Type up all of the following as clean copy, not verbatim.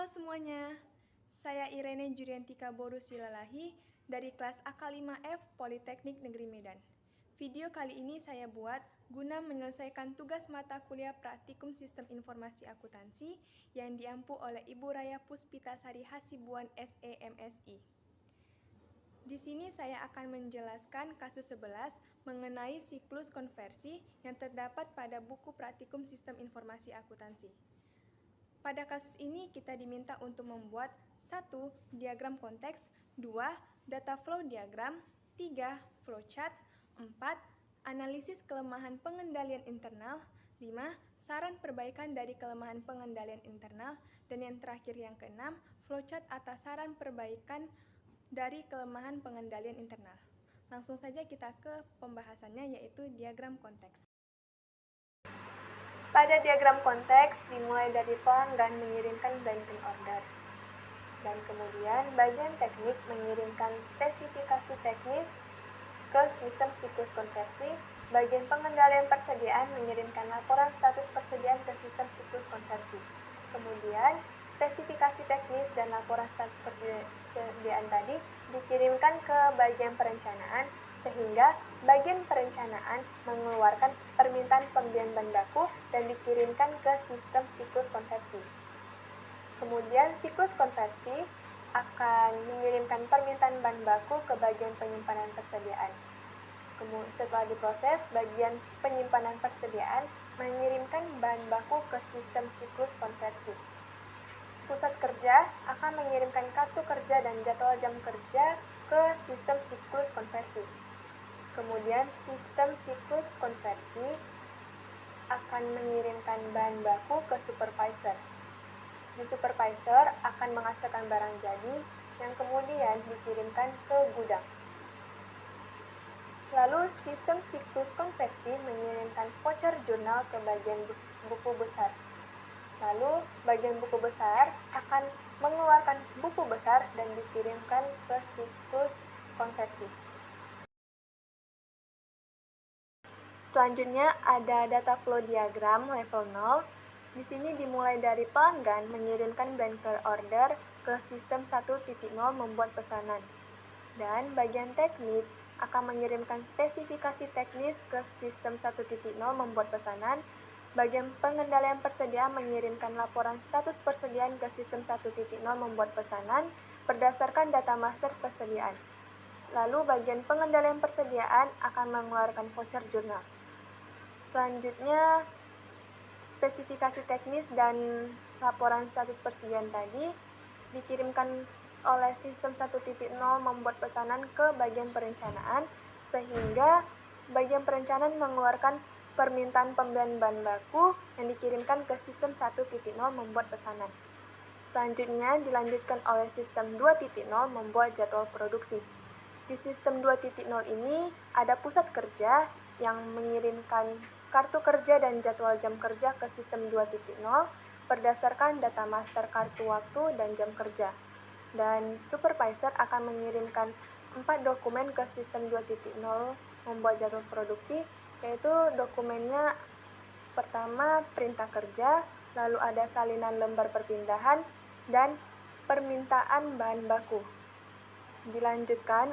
semuanya, saya Irene Juriantika Borusilalahi dari kelas AK5F Politeknik Negeri Medan. Video kali ini saya buat guna menyelesaikan tugas mata kuliah Praktikum Sistem Informasi Akuntansi yang diampu oleh Ibu Raya Puspitasari Hasibuan SEMSI. Di sini saya akan menjelaskan kasus 11 mengenai siklus konversi yang terdapat pada buku Praktikum Sistem Informasi Akuntansi. Pada kasus ini kita diminta untuk membuat 1. Diagram konteks, 2. Data flow diagram, 3. Flowchart, 4. Analisis kelemahan pengendalian internal, 5. Saran perbaikan dari kelemahan pengendalian internal, dan yang terakhir yang keenam, flowchart atas saran perbaikan dari kelemahan pengendalian internal. Langsung saja kita ke pembahasannya, yaitu diagram konteks. Pada diagram konteks dimulai dari pelanggan mengirimkan blanking order. Dan kemudian bagian teknik mengirimkan spesifikasi teknis ke sistem siklus konversi. Bagian pengendalian persediaan mengirimkan laporan status persediaan ke sistem siklus konversi. Kemudian spesifikasi teknis dan laporan status persediaan tadi dikirimkan ke bagian perencanaan, sehingga bagian perencanaan mengeluarkan permintaan pembelian bahan baku dan dikirimkan ke sistem siklus konversi. Kemudian siklus konversi akan mengirimkan permintaan bahan baku ke bagian penyimpanan persediaan. Setelah diproses, bagian penyimpanan persediaan mengirimkan bahan baku ke sistem siklus konversi. Pusat kerja akan mengirimkan kartu kerja dan jadwal jam kerja ke sistem siklus konversi. Kemudian sistem siklus konversi akan mengirimkan bahan baku ke supervisor. Di supervisor akan menghasilkan barang jadi yang kemudian dikirimkan ke gudang. Lalu sistem siklus konversi mengirimkan voucher jurnal ke bagian buku besar. Lalu bagian buku besar akan mengeluarkan buku besar dan dikirimkan ke siklus konversi. Selanjutnya ada data flow diagram level 0. Di sini dimulai dari pelanggan mengirimkan blanker order ke sistem 1.0 membuat pesanan. Dan bagian teknik akan mengirimkan spesifikasi teknis ke sistem 1.0 membuat pesanan. Bagian pengendalian persediaan mengirimkan laporan status persediaan ke sistem 1.0 membuat pesanan berdasarkan data master persediaan. Lalu bagian pengendalian persediaan akan mengeluarkan voucher jurnal. Selanjutnya, spesifikasi teknis dan laporan status persediaan tadi dikirimkan oleh sistem 1.0 membuat pesanan ke bagian perencanaan, sehingga bagian perencanaan mengeluarkan permintaan pembelian bahan baku yang dikirimkan ke sistem 1.0 membuat pesanan. Selanjutnya dilanjutkan oleh sistem 2.0 membuat jadwal produksi. Di sistem 2.0 ini ada pusat kerja yang mengirimkan kartu kerja dan jadwal jam kerja ke sistem 2.0 berdasarkan data master kartu waktu dan jam kerja. Dan supervisor akan mengirimkan 4 dokumen ke sistem 2.0 membuat jadwal produksi, yaitu dokumennya pertama perintah kerja, lalu ada salinan lembar perpindahan, dan permintaan bahan baku. Dilanjutkan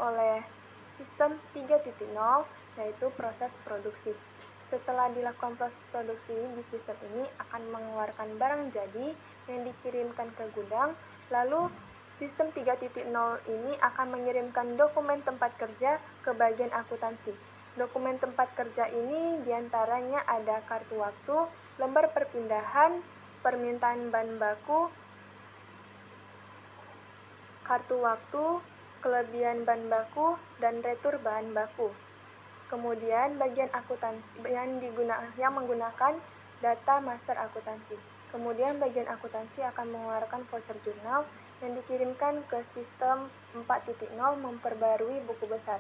oleh sistem 3.0, yaitu proses produksi. Setelah dilakukan proses produksi di sistem ini akan mengeluarkan barang jadi yang dikirimkan ke gudang. Lalu sistem 3.0 ini akan mengirimkan dokumen tempat kerja ke bagian akuntansi. Dokumen tempat kerja ini diantaranya ada kartu waktu, lembar perpindahan, permintaan bahan baku, kartu waktu, kelebihan bahan baku, dan retur bahan baku. Kemudian bagian akuntansi yang menggunakan data master akuntansi. Kemudian bagian akuntansi akan mengeluarkan voucher jurnal yang dikirimkan ke sistem 4.0 memperbarui buku besar.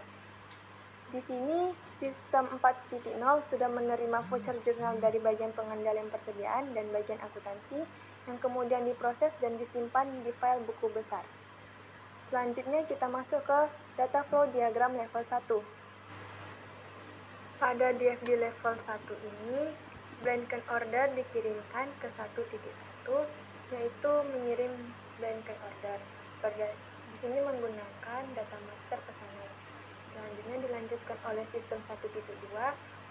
Di sini sistem 4.0 sudah menerima voucher jurnal dari bagian pengendalian persediaan dan bagian akuntansi yang kemudian diproses dan disimpan di file buku besar. Selanjutnya kita masuk ke data flow diagram level 1. Pada DFD level 1 ini blanket order dikirimkan ke 1.1, yaitu mengirim blanket order. Di sini menggunakan data master pesanan. Selanjutnya dilanjutkan oleh sistem 1.2,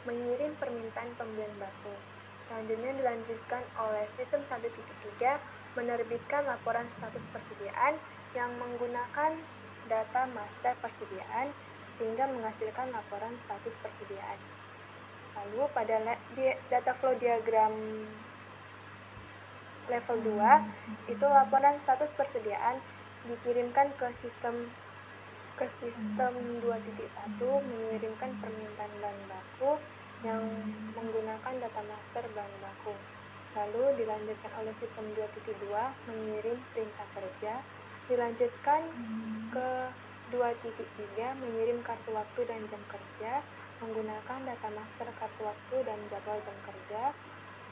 mengirim permintaan pembelian baku. Selanjutnya dilanjutkan oleh sistem 1.3, menerbitkan laporan status persediaan yang menggunakan data master persediaan sehingga menghasilkan laporan status persediaan. Lalu pada data flow diagram level 2 itu laporan status persediaan dikirimkan ke sistem 2.1, mengirimkan permintaan bahan baku yang menggunakan data master bahan baku. Lalu dilanjutkan oleh sistem 2.2 mengirim perintah kerja, dilanjutkan ke 2.3 mengirim kartu waktu dan jam kerja menggunakan data master kartu waktu dan jadwal jam kerja.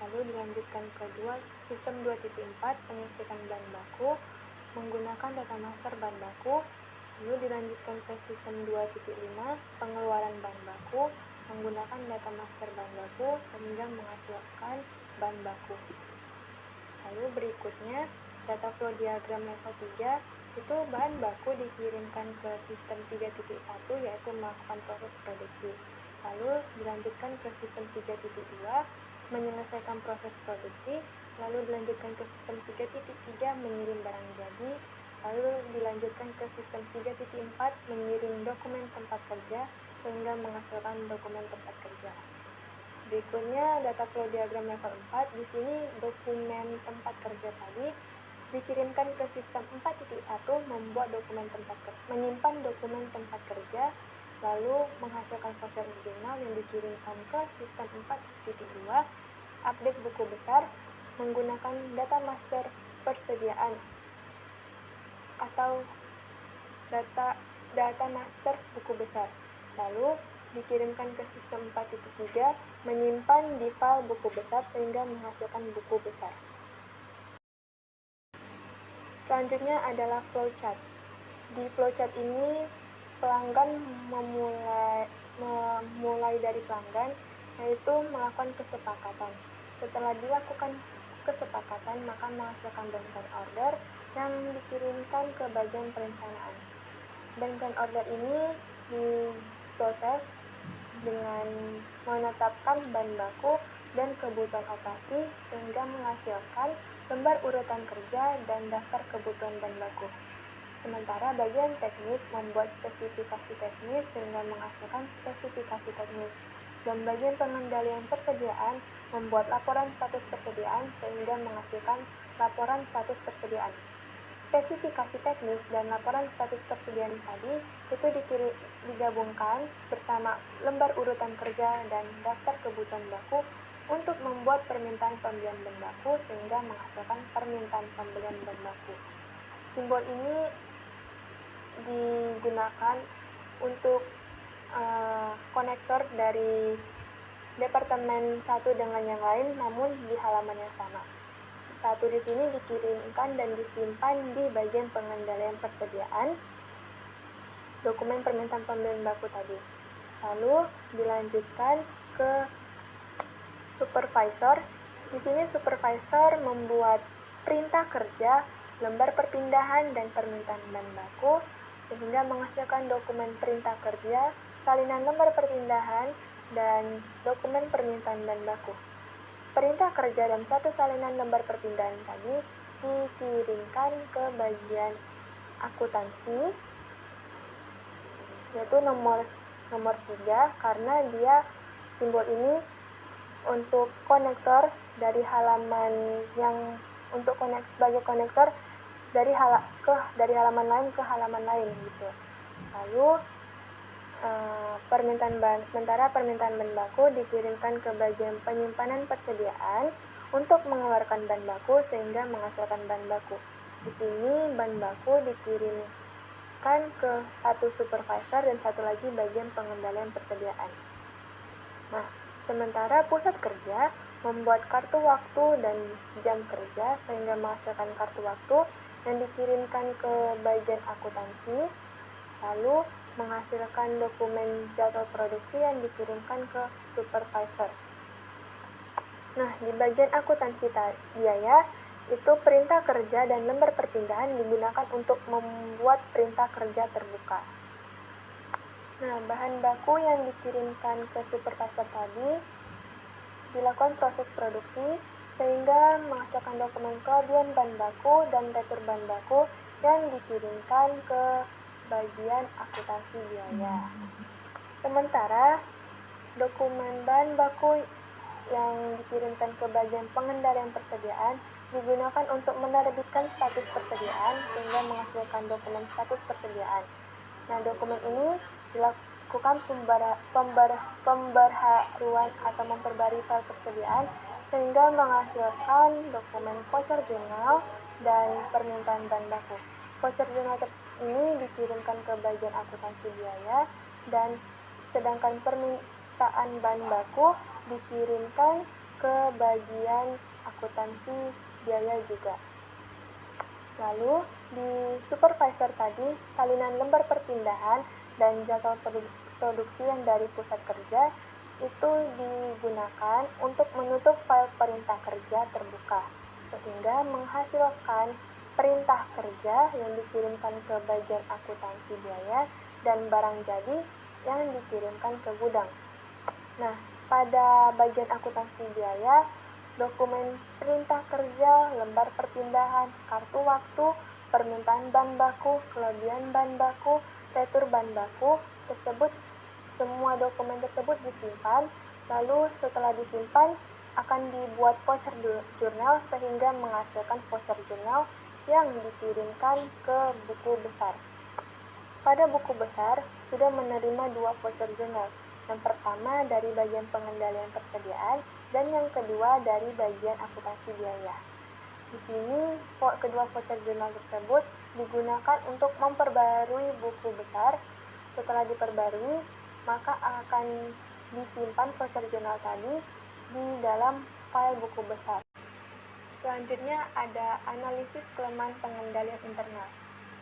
Lalu dilanjutkan ke sistem 2.4 pengecekan bahan baku menggunakan data master bahan baku. Lalu dilanjutkan ke sistem 2.5 pengeluaran bahan baku menggunakan data master bahan baku sehingga menghasilkan bahan baku. Lalu berikutnya data flow diagram level 3 itu bahan baku dikirimkan ke sistem 3.1 yaitu melakukan proses produksi. Lalu dilanjutkan ke sistem 3.2 menyelesaikan proses produksi, lalu dilanjutkan ke sistem 3.3 mengirim barang jadi, lalu dilanjutkan ke sistem 3.4 mengirim dokumen tempat kerja sehingga menghasilkan dokumen tempat kerja. Berikutnya data flow diagram level 4, di sini dokumen tempat kerja tadi dikirimkan ke sistem 4.1 menyimpan dokumen tempat kerja, lalu menghasilkan file jurnal yang dikirimkan ke sistem 4.2 update buku besar menggunakan data master persediaan atau data master buku besar. Lalu dikirimkan ke sistem 4.3 menyimpan di file buku besar sehingga menghasilkan buku besar. Selanjutnya adalah flowchart. Di flowchart ini pelanggan memulai dari pelanggan yaitu melakukan kesepakatan. Setelah dilakukan kesepakatan maka menghasilkan blanket order yang dikirimkan ke bagian perencanaan. Blanket order ini diproses dengan menetapkan bahan baku dan kebutuhan operasi sehingga menghasilkan lembar urutan kerja dan daftar kebutuhan bahan baku. Sementara bagian teknik membuat spesifikasi teknis sehingga menghasilkan spesifikasi teknis. Dan bagian pengendalian persediaan membuat laporan status persediaan sehingga menghasilkan laporan status persediaan. Spesifikasi teknis dan laporan status persediaan tadi itu digabungkan bersama lembar urutan kerja dan daftar kebutuhan baku untuk membuat permintaan pembelian bahan baku sehingga menghasilkan permintaan pembelian bahan baku. Simbol ini digunakan untuk konektor dari departemen satu dengan yang lain namun di halaman yang sama. Satu di sini dikirimkan dan disimpan di bagian pengendalian persediaan dokumen permintaan pembelian baku tadi. Lalu dilanjutkan ke supervisor. Di sini supervisor membuat perintah kerja, lembar perpindahan dan permintaan bahan baku sehingga menghasilkan dokumen perintah kerja, salinan lembar perpindahan dan dokumen permintaan bahan baku. Perintah kerja dan satu salinan lembar perpindahan tadi dikirimkan ke bagian akuntansi yaitu nomor 3 karena dia simbol ini untuk konektor dari halaman yang untuk sebagai konektor dari halaman lain ke halaman lain gitu. Lalu sementara permintaan bahan baku dikirimkan ke bagian penyimpanan persediaan untuk mengeluarkan bahan baku sehingga menghasilkan bahan baku. Di sini bahan baku dikirimkan ke satu supervisor dan satu lagi bagian pengendalian persediaan. Nah, sementara pusat kerja membuat kartu waktu dan jam kerja sehingga menghasilkan kartu waktu yang dikirimkan ke bagian akuntansi, lalu menghasilkan dokumen jadwal produksi yang dikirimkan ke supervisor. Nah, di bagian akuntansi biaya, itu perintah kerja dan lembar perpindahan digunakan untuk membuat perintah kerja terbuka. Nah, bahan baku yang dikirimkan ke supervisor tadi dilakukan proses produksi sehingga menghasilkan dokumen kelebihan bahan baku dan retur bahan baku yang dikirimkan ke bagian akuntansi biaya. Sementara dokumen bahan baku yang dikirimkan ke bagian pengendalian persediaan digunakan untuk menerbitkan status persediaan sehingga menghasilkan dokumen status persediaan. Nah, dokumen ini dilakukan pembaharuan atau memperbarui file persediaan sehingga menghasilkan dokumen voucher jurnal dan permintaan bahan baku. Voucher jurnal ini dikirimkan ke bagian akuntansi biaya dan sedangkan permintaan bahan baku dikirimkan ke bagian akuntansi biaya juga. Lalu di supervisor tadi, salinan lembar perpindahan dan jadwal produksi yang dari pusat kerja itu digunakan untuk menutup file perintah kerja terbuka, sehingga menghasilkan perintah kerja yang dikirimkan ke bagian akuntansi biaya dan barang jadi yang dikirimkan ke gudang. Nah, pada bagian akuntansi biaya, dokumen perintah kerja, lembar perpindahan, kartu waktu, permintaan bahan baku, kelebihan bahan baku, retur bahan baku tersebut, semua dokumen tersebut disimpan, lalu setelah disimpan akan dibuat voucher jurnal sehingga menghasilkan voucher jurnal yang dikirimkan ke buku besar. Pada buku besar, sudah menerima 2 voucher jurnal. Yang pertama dari bagian pengendalian persediaan, dan yang kedua dari bagian akuntansi biaya. Di sini, kedua voucher jurnal tersebut digunakan untuk memperbarui buku besar. Setelah diperbarui, maka akan disimpan voucher jurnal tadi di dalam file buku besar. Selanjutnya ada analisis kelemahan pengendalian internal.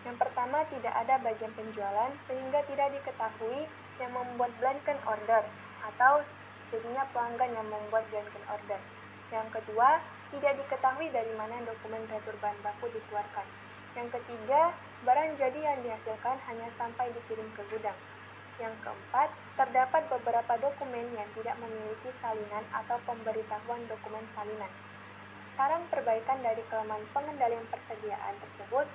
Yang pertama, tidak ada bagian penjualan sehingga tidak diketahui yang membuat blanket order atau jadinya pelanggan yang membuat blanket order. Yang kedua, tidak diketahui dari mana dokumen retur bahan baku dikeluarkan. Yang ketiga, barang jadi yang dihasilkan hanya sampai dikirim ke gudang. Yang keempat, terdapat beberapa dokumen yang tidak memiliki salinan atau pemberitahuan dokumen salinan. Saran perbaikan dari kelemahan pengendalian persediaan tersebut,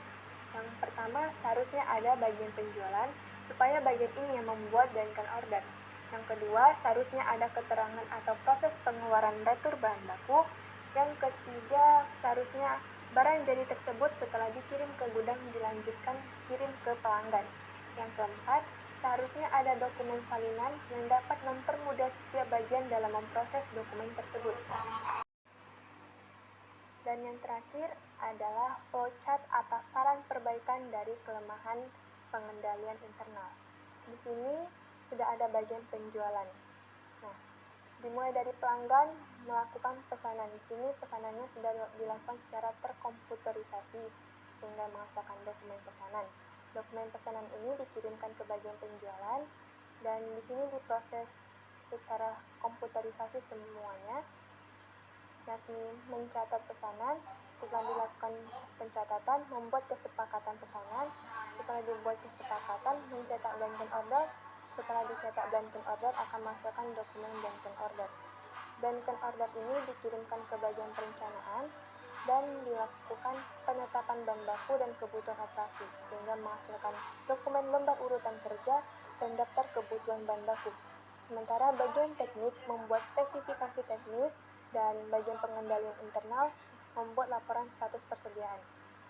yang pertama, seharusnya ada bagian penjualan, supaya bagian ini yang membuat blanket order. Yang kedua, seharusnya ada keterangan atau proses pengeluaran retur bahan baku. Yang ketiga, seharusnya barang jadi tersebut setelah dikirim ke gudang dilanjutkan kirim ke pelanggan. Yang keempat, seharusnya ada dokumen salinan yang dapat mempermudah setiap bagian dalam memproses dokumen tersebut. Dan yang terakhir adalah flowchart atas saran perbaikan dari kelemahan pengendalian internal. Di sini sudah ada bagian penjualan. Nah, dimulai dari pelanggan melakukan pesanan. Di sini pesanannya sudah dilakukan secara terkomputerisasi sehingga menghasilkan dokumen pesanan. Dokumen pesanan ini dikirimkan ke bagian penjualan dan di sini diproses secara komputerisasi semuanya, yakni mencatat pesanan. Setelah dilakukan pencatatan, membuat kesepakatan pesanan. Setelah dibuat kesepakatan, mencetak blanket order. Setelah dicetak blanket order, akan menghasilkan dokumen blanket order. Blanket order ini dikirimkan ke bagian perencanaan dan dilakukan penetapan bahan baku dan kebutuhan operasi, sehingga menghasilkan dokumen lembar urutan kerja dan daftar kebutuhan bahan baku. Sementara bagian teknik membuat spesifikasi teknis dan bagian pengendalian internal membuat laporan status persediaan.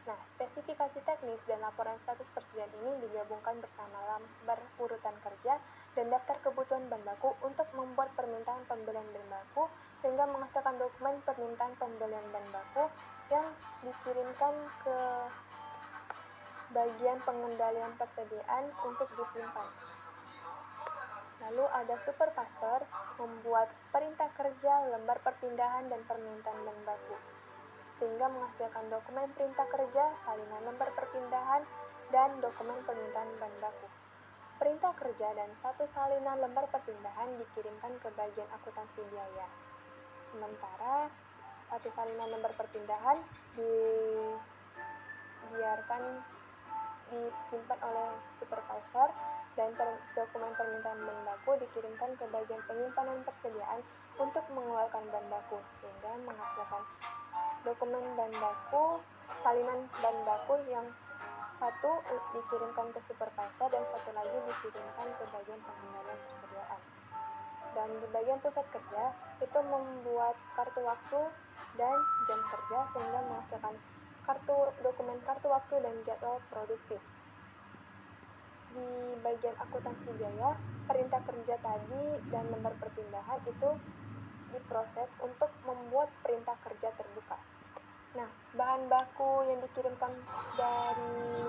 Nah, spesifikasi teknis dan laporan status persediaan ini digabungkan bersama lembar urutan kerja dan daftar kebutuhan bahan baku untuk membuat permintaan pembelian bahan baku sehingga menghasilkan dokumen permintaan pembelian bahan baku yang dikirimkan ke bagian pengendalian persediaan untuk disimpan. Lalu ada supervisor membuat perintah kerja, lembar perpindahan, dan permintaan bahan baku, sehingga menghasilkan dokumen perintah kerja, salinan lembar perpindahan, dan dokumen permintaan bahan baku. Perintah kerja dan satu salinan lembar perpindahan dikirimkan ke bagian akuntansi biaya. Sementara satu salinan lembar perpindahan dibiarkan disimpan oleh supervisor dan dokumen permintaan bahan baku dikirimkan ke bagian penyimpanan persediaan untuk mengeluarkan bahan baku, sehingga menghasilkan dokumen bahan baku, salinan bahan baku yang satu dikirimkan ke supervisor dan satu lagi dikirimkan ke bagian pengendalian persediaan. Dan di bagian pusat kerja itu membuat kartu waktu dan jam kerja sehingga menghasilkan dokumen kartu waktu dan jadwal produksi. Di bagian akuntansi biaya, perintah kerja tadi dan lembar perpindahan itu diproses untuk membuat perintah kerja terbuka. Nah, bahan baku yang dikirimkan dari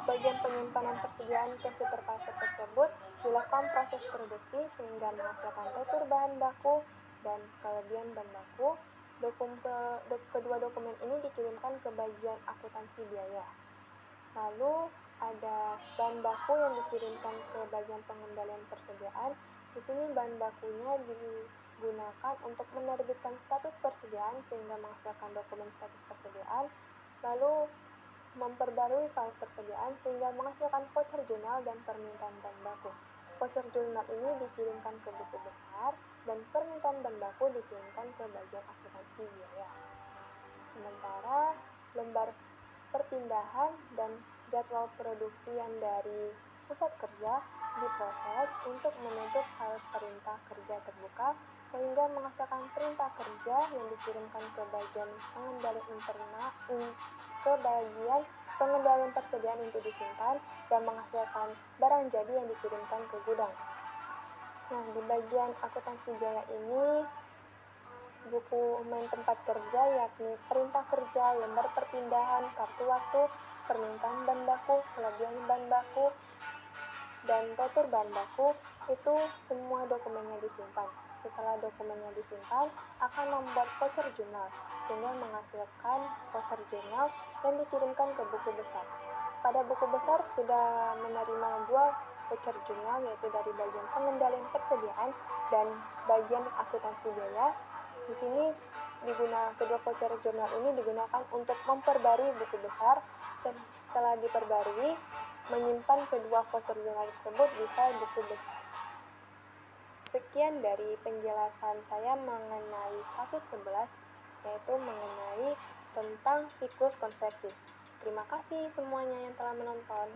bagian penyimpanan persediaan ke supervisor tersebut dilakukan proses produksi sehingga menghasilkan tutur bahan baku dan kelebihan bahan baku. Kedua dokumen ini dikirimkan ke bagian akuntansi biaya. Lalu ada bahan baku yang dikirimkan ke bagian pengendalian persediaan. Di sini bahan bakunya digunakan untuk menerbitkan status persediaan sehingga menghasilkan dokumen status persediaan. Lalu memperbarui file persediaan sehingga menghasilkan voucher jurnal dan permintaan bahan baku. Voucher jurnal ini dikirimkan ke buku besar dan permintaan bahan baku dikirimkan ke bagian akuntansi biaya. Sementara lembar perpindahan dan jadwal produksi yang dari pusat kerja diproses untuk membentuk file perintah kerja terbuka sehingga menghasilkan perintah kerja yang dikirimkan ke bagian pengendalian persediaan untuk disimpan dan menghasilkan barang jadi yang dikirimkan ke gudang. Nah, di bagian akuntansi biaya ini dokumen tempat kerja yakni perintah kerja, lembar perpindahan, kartu waktu, permintaan bahan baku, kelebihan bahan baku, dan tutur bahan baku itu semua dokumennya disimpan. Setelah dokumennya disimpan, akan membuat voucher jurnal sehingga menghasilkan voucher jurnal yang dikirimkan ke buku besar. Pada buku besar sudah menerima dua voucher jurnal yaitu dari bagian pengendalian persediaan dan bagian akuntansi biaya. Di sini kedua voucher jurnal ini digunakan untuk memperbarui buku besar. Setelah diperbarui, menyimpan kedua voucher jurnal tersebut di file buku besar. Sekian dari penjelasan saya mengenai kasus 11, yaitu mengenai tentang siklus konversi. Terima kasih semuanya yang telah menonton.